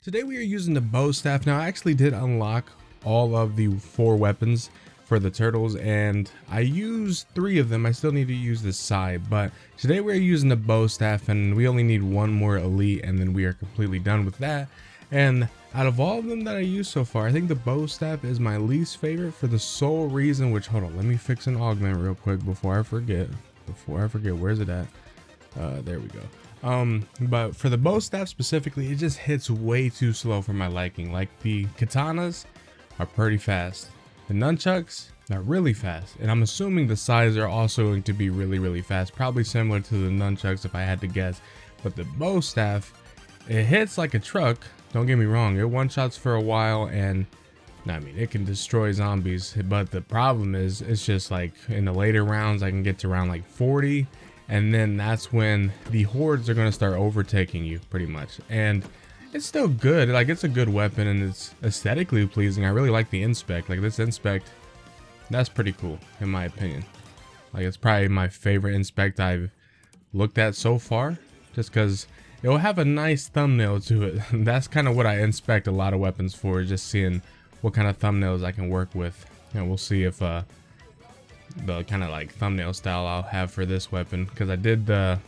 Today we are using the bow staff. Now I actually did unlock all of the 4 weapons for the turtles and I used 3 of them. I still need to use the side, but today we're using the bow staff and we only need 1 more elite and then we are completely done with that. And out of all of them that I used so far, I think the bow staff is my least favorite for the sole reason, which, hold on, let me fix an augment real quick before I forget. Where's it at? There we go. But for the bow staff specifically, it just hits way too slow for my liking. Like, the katanas are pretty fast, the nunchucks are really fast, and I'm assuming the sides are also going to be really fast, probably similar to the nunchucks if I had to guess. But the bow staff, it hits like a truck, don't get me wrong, it one-shots for a while, and I mean, it can destroy zombies, but the problem is it's just like in the later rounds I can get to around like 40, and then that's when the hordes are going to start overtaking you pretty much. And it's still good, like it's a good weapon and it's aesthetically pleasing. I really like the inspect. Like, this inspect, that's pretty cool in my opinion. Like, it's probably my favorite inspect I've looked at so far, just because it will have a nice thumbnail to it. That's kind of what I inspect a lot of weapons for, just seeing what kind of thumbnails I can work with. And we'll see if the kind of like thumbnail style I'll have for this weapon, because I did the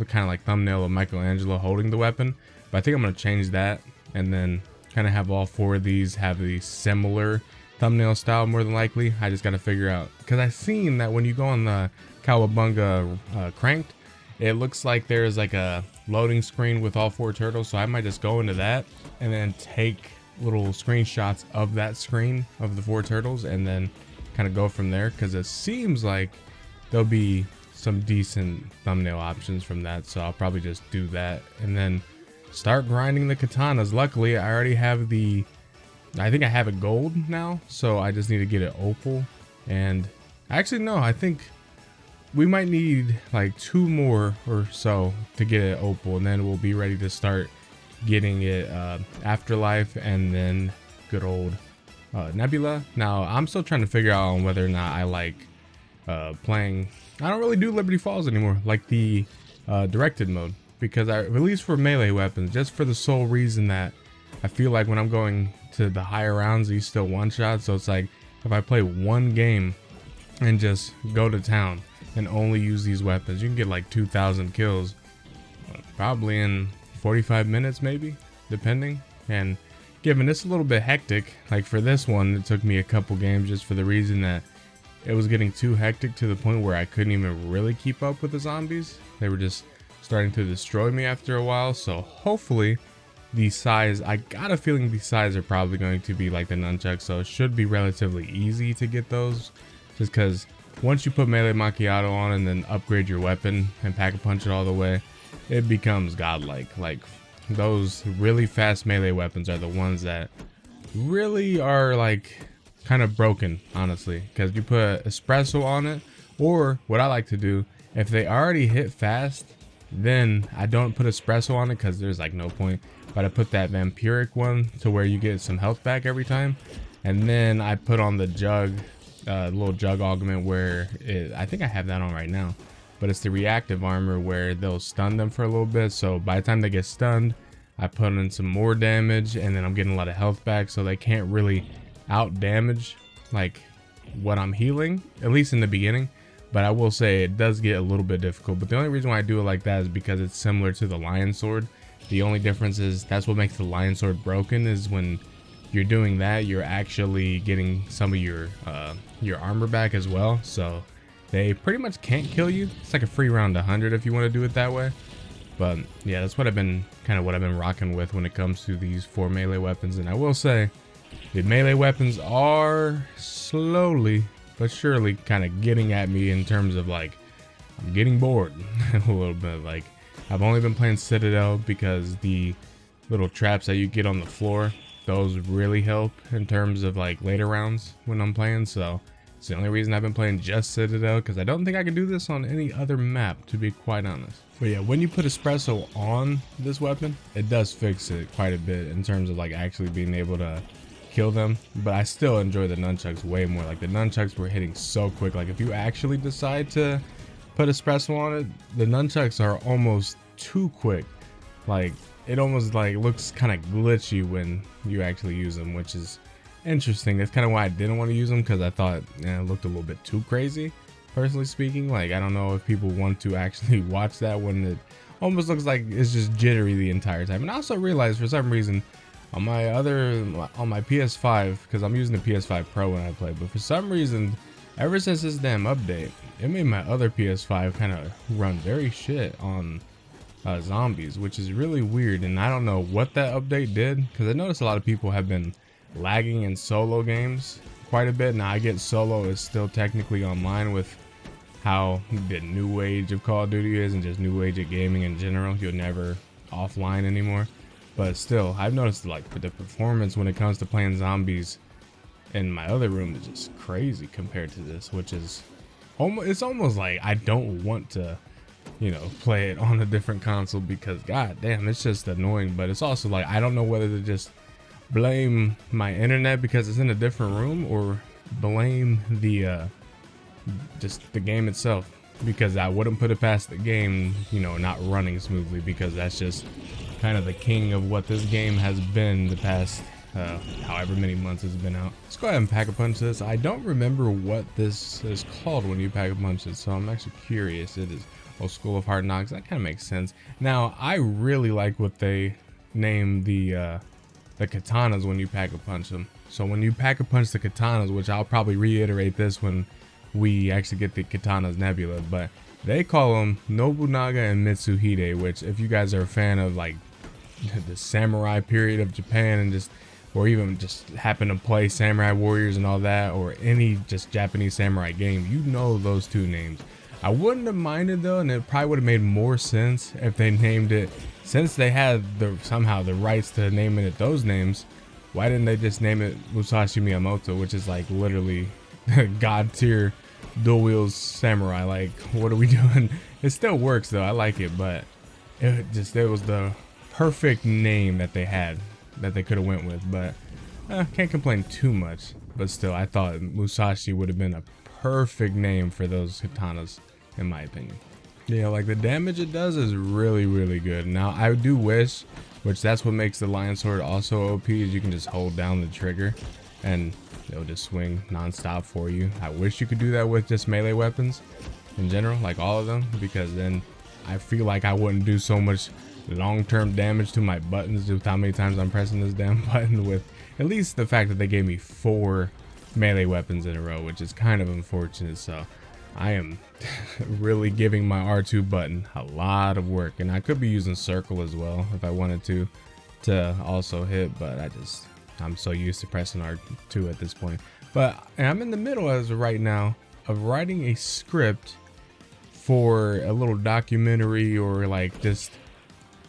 kind of like thumbnail of Michelangelo holding the weapon, but I think I'm going to change that and then kind of have all 4 of these have the similar thumbnail style more than likely. I just got to figure out, because I've seen that when you go on the Cowabunga cranked, it looks like there's like a loading screen with all 4 turtles, so I might just go into that and then take little screenshots of that screen of the 4 turtles and then kind of go from there, because it seems like there'll be some decent thumbnail options from that. So I'll probably just do that and then start grinding the katanas. Luckily I already have I think I have it gold now, so I just need to get it opal. And actually no, I think we might need like 2 more or so to get it opal, and then we'll be ready to start getting it afterlife and then good old Nebula. Now I'm still trying to figure out on whether or not I like playing. I don't really do Liberty Falls anymore, like the directed mode, because at least for melee weapons, just for the sole reason that I feel like when I'm going to the higher rounds, these still one shot. So it's like if I play one game and just go to town and only use these weapons, you can get like 2,000 kills probably in 45 minutes maybe, depending. And given it's a little bit hectic, like for this one it took me a couple games just for the reason that it was getting too hectic to the point where I couldn't even really keep up with the zombies. They were just starting to destroy me after a while. So hopefully these size, I got a feeling these size are probably going to be like the nunchucks, so it should be relatively easy to get those, just because once you put melee macchiato on and then upgrade your weapon and pack a punch it all the way, it becomes godlike. Like, those really fast melee weapons are the ones that really are like kind of broken, honestly, because you put espresso on it, or what I like to do, if they already hit fast, then I don't put espresso on it because there's like no point, but I put that vampiric one to where you get some health back every time, and then I put on the jug, little jug augment where I think I have that on right now, but it's the reactive armor where they'll stun them for a little bit, so by the time they get stunned I put in some more damage and then I'm getting a lot of health back, so they can't really out damage like what I'm healing, at least in the beginning. But I will say it does get a little bit difficult, but the only reason why I do it like that is because it's similar to the lion sword. The only difference is that's what makes the lion sword broken, is when you're doing that you're actually getting some of your armor back as well, so they pretty much can't kill you. It's like a free round 100 if you want to do it that way. But yeah, that's what I've been rocking with when it comes to these 4 melee weapons. And I will say the melee weapons are slowly but surely kind of getting at me in terms of like, I'm getting bored a little bit. Like, I've only been playing Citadel because the little traps that you get on the floor, those really help in terms of like later rounds when I'm playing. So it's the only reason I've been playing just Citadel, because I don't think I can do this on any other map, to be quite honest. But yeah, when you put espresso on this weapon, it does fix it quite a bit in terms of like actually being able to kill them. But I still enjoy the nunchucks way more. Like, the nunchucks were hitting so quick. Like, if you actually decide to put espresso on it, the nunchucks are almost too quick. Like, it almost like looks kind of glitchy when you actually use them, which is interesting. That's kind of why I didn't want to use them, because I thought it looked a little bit too crazy, personally speaking. Like, I don't know if people want to actually watch that when it almost looks like it's just jittery the entire time. And I also realized for some reason on my PS5, because I'm using the PS5 Pro when I play, but for some reason, ever since this damn update, it made my other PS5 kind of run very shit on zombies, which is really weird. And I don't know what that update did, because I noticed a lot of people have been lagging in solo games quite a bit. Now, I get solo is still technically online with how the new age of Call of Duty is, and just new age of gaming in general. You're never offline anymore. But still, I've noticed like the performance when it comes to playing zombies in my other room is just crazy compared to this, which is it's almost like I don't want to, you know, play it on a different console, because god damn, it's just annoying. But it's also like I don't know whether to just blame my internet because it's in a different room, or blame the just the game itself, because I wouldn't put it past the game, you know, not running smoothly, because that's just kind of the king of what this game has been the past however many months it's been out. Let's go ahead and pack a punch this. I don't remember what this is called when you pack a punch it, so I'm actually curious. It is School of Hard Knocks. That kind of makes sense. Now, I really like what they name the katanas when you pack a punch them. So when you pack a punch the katanas, which I'll probably reiterate this when we actually get the katanas Nebula, but they call them Nobunaga and Mitsuhide, which if you guys are a fan of like the samurai period of Japan, and just, or even just happen to play Samurai Warriors and all that, or any just Japanese samurai game, you know those two names. I wouldn't have minded though, and it probably would have made more sense if they named it, since they had somehow the rights to naming it those names. Why didn't they just name it Musashi Miyamoto, which is like literally god tier dual wheels samurai? Like, what are we doing? It still works though, I like it, but it was the perfect name that they had, that they could have went with. But can't complain too much. But still, I thought Musashi would have been a perfect name for those katanas, in my opinion. Yeah, like the damage it does is really, really good. Now, I do wish, which that's what makes the Lion Sword also OP, is you can just hold down the trigger and it'll just swing non-stop for you. I wish you could do that with just melee weapons in general, like all of them, because then I feel like I wouldn't do so much long-term damage to my buttons with how many times I'm pressing this damn button, with at least the fact that they gave me 4 melee weapons in a row, which is kind of unfortunate. So I am really giving my R2 button a lot of work, and I could be using circle as well if I wanted to also hit, but I'm so used to pressing R2 at this point. But I'm in the middle as of right now of writing a script for a little documentary, or like just,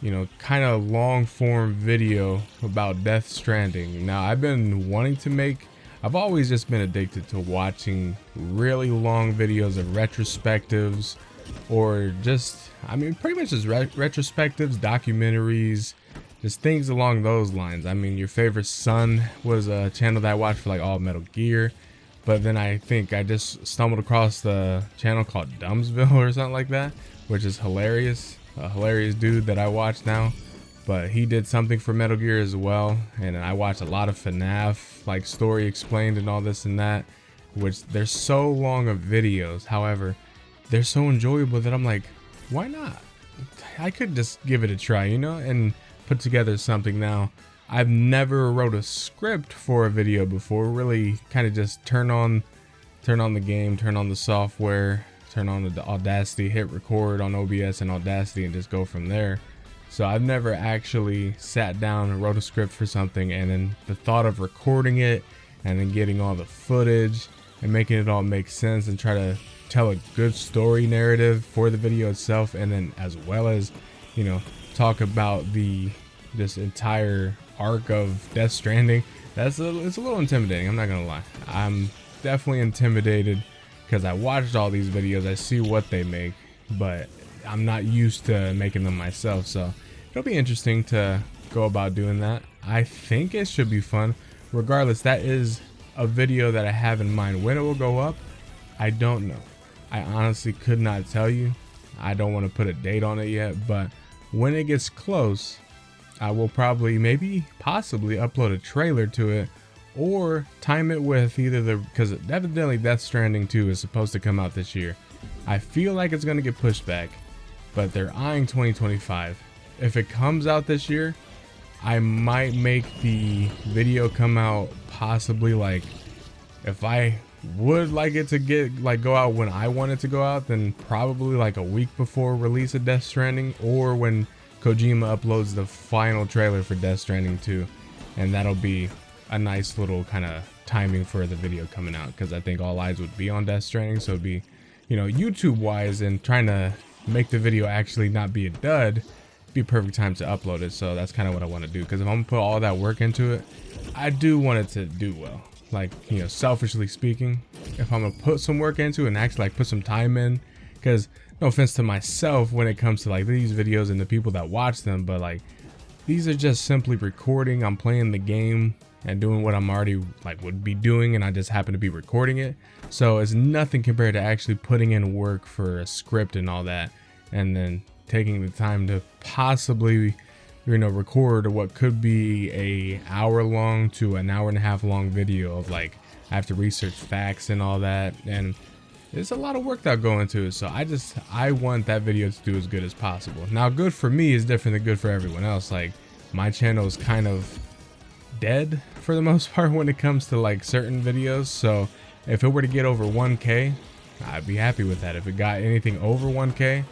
you know, kind of long form video about Death Stranding. Now, I've always just been addicted to watching really long videos of retrospectives, or just, I mean, pretty much just retrospectives, documentaries, just things along those lines. I mean, your favorite son was a channel that I watched for like all Metal Gear, but then I think I just stumbled across the channel called Dumbsville or something like that, which is hilarious. A hilarious dude that I watch now, but he did something for Metal Gear as well. And I watched a lot of FNAF, like story explained and all this and that, which they're so long of videos. However, they're so enjoyable that I'm like, why not? I could just give it a try, you know, and put together something. Now, I've never wrote a script for a video before. Really kind of just turn on the game, turn on the software, turn on the Audacity, hit record on OBS and Audacity, and just go from there. So I've never actually sat down and wrote a script for something, and then the thought of recording it and then getting all the footage and making it all make sense and try to tell a good story narrative for the video itself, and then as well as, you know, talk about this entire arc of Death Stranding. It's a little intimidating, I'm not gonna lie. I'm definitely intimidated, because I watched all these videos, I see what they make, but I'm not used to making them myself. So it'll be interesting to go about doing that. I think it should be fun. Regardless, that is a video that I have in mind. When it will go up, I don't know. I honestly could not tell you. I don't want to put a date on it yet, but when it gets close, I will probably possibly upload a trailer to it, or time it with either because evidently Death Stranding 2 is supposed to come out this year. I feel like it's going to get pushed back, but they're eyeing 2025. If it comes out this year, I might make the video come out possibly like, if I would like it to go out when I want it to go out, then probably like a week before release of Death Stranding, or when Kojima uploads the final trailer for Death Stranding 2, and that'll be a nice little kind of timing for the video coming out, because I think all eyes would be on Death Stranding, so it'd be, you know, YouTube wise and trying to make the video actually not be a dud, be a perfect time to upload it. So that's kind of what I want to do, because if I'm gonna put all that work into it, I do want it to do well. Like, you know, selfishly speaking, if I'm gonna put some work into it and actually like put some time in, because no offense to myself when it comes to like these videos and the people that watch them, but like these are just simply recording. I'm playing the game and doing what I'm already like would be doing, and I just happen to be recording it. So it's nothing compared to actually putting in work for a script and all that, and then taking the time to possibly, you know, record what could be a hour long to an hour and a half long video of like, I have to research facts and all that, and there's a lot of work that go into it. So I want that video to do as good as possible. Now, good for me is different than good for everyone else. Like, my channel is kind of dead for the most part when it comes to like certain videos. So if it were to get over 1K, I'd be happy with that. If it got anything over 1K,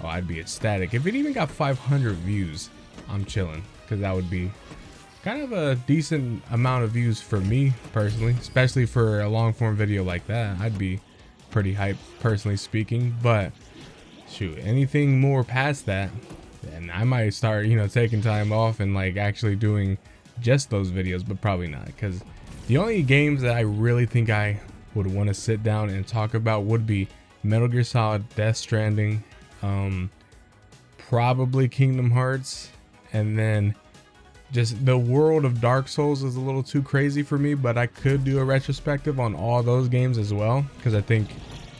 oh, I'd be ecstatic. If it even got 500 views, I'm chilling, because that would be kind of a decent amount of views for me personally, especially for a long form video like that. I'd be pretty hyped, personally speaking. But shoot, anything more past that, then I might start, you know, taking time off and like actually doing just those videos, but probably not, because the only games that I really think I would want to sit down and talk about would be Metal Gear Solid, Death Stranding, probably Kingdom Hearts, and then just the world of Dark Souls is a little too crazy for me, but I could do a retrospective on all those games as well, because I think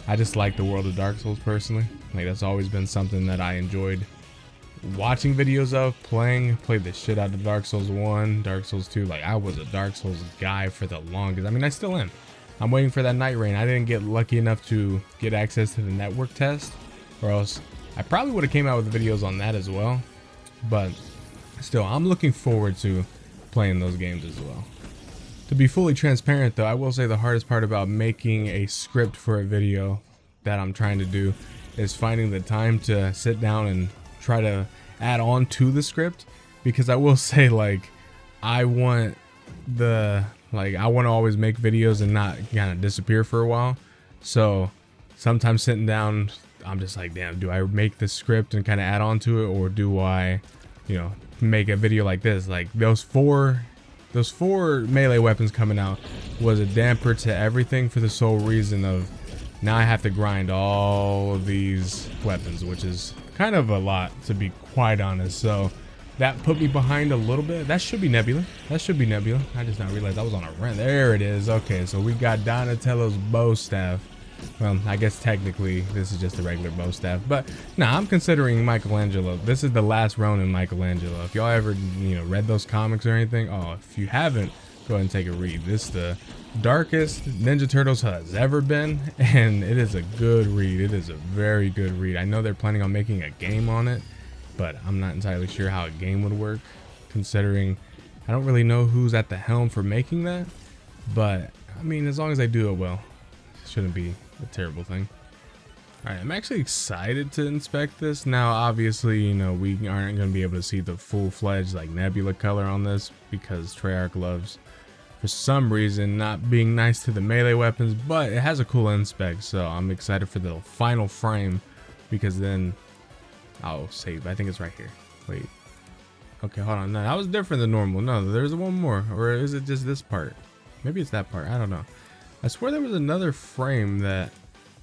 I just like the world of Dark Souls personally. Like, that's always been something that I enjoyed watching videos of, played the shit out of Dark Souls 1, Dark Souls 2. Like, I was a Dark Souls guy for the longest. I mean, I still am. I'm waiting for that Night Rain. I didn't get lucky enough to get access to the network test, or else I probably would have came out with videos on that as well. But still, I'm looking forward to playing those games as well. To be fully transparent though, I will say the hardest part about making a script for a video that I'm trying to do is finding the time to sit down and try to add on to the script, because I will say, like, I want to always make videos and not kind of disappear for a while. So sometimes sitting down, I'm just like, damn, do I make the script and kind of add on to it, or do I, you know, make a video like this? Like, those four melee weapons coming out was a damper to everything, for the sole reason of now I have to grind all of these weapons, which is kind of a lot, to be quite honest. So that put me behind a little bit. That should be Nebula. I just now realized I was on a run. There it is. Okay, so we got Donatello's bow staff. Well, I guess technically this is just a regular bow staff, but nah, I'm considering Michelangelo. This is the last Ronin Michelangelo. If y'all ever, you know, read those comics or anything, oh, if you haven't, go ahead and take a read. This is the darkest Ninja Turtles has ever been, and it is a good read. It is a very good read. I know they're planning on making a game on it, but I'm not entirely sure how a game would work, considering I don't really know who's at the helm for making that. But I mean, as long as they do it well, it shouldn't be a terrible thing. Alright, I'm actually excited to inspect this. Now, obviously, you know, we aren't going to be able to see the full-fledged, like, Nebula color on this, because Treyarch loves, for some reason, not being nice to the melee weapons, but it has a cool inspect, so I'm excited for the final frame, because then I'll save. I think it's right here. Wait. Okay, hold on. No, that was different than normal. No, there's one more. Or is it just this part? Maybe it's that part. I don't know. I swear there was another frame that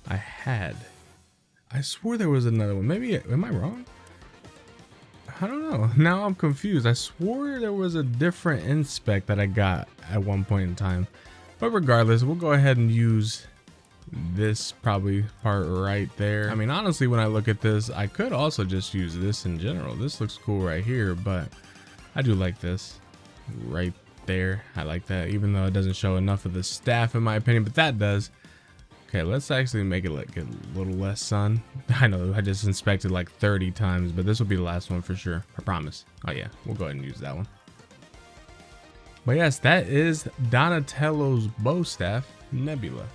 I had. I swore there was another one. Maybe, am I wrong? I don't know. Now I'm confused. I swore there was a different inspect that I got at one point in time. But regardless, we'll go ahead and use this probably part right there. I mean, honestly, when I look at this, I could also just use this in general. This looks cool right here, but I do like this right there. I like that, even though it doesn't show enough of the staff in my opinion, but that does. Okay, let's actually make it like a little less sun. I know I just inspected like 30 times, but this will be the last one for sure. I promise. Oh yeah, we'll go ahead and use that one. But yes, that is Donatello's bow staff, Nebula.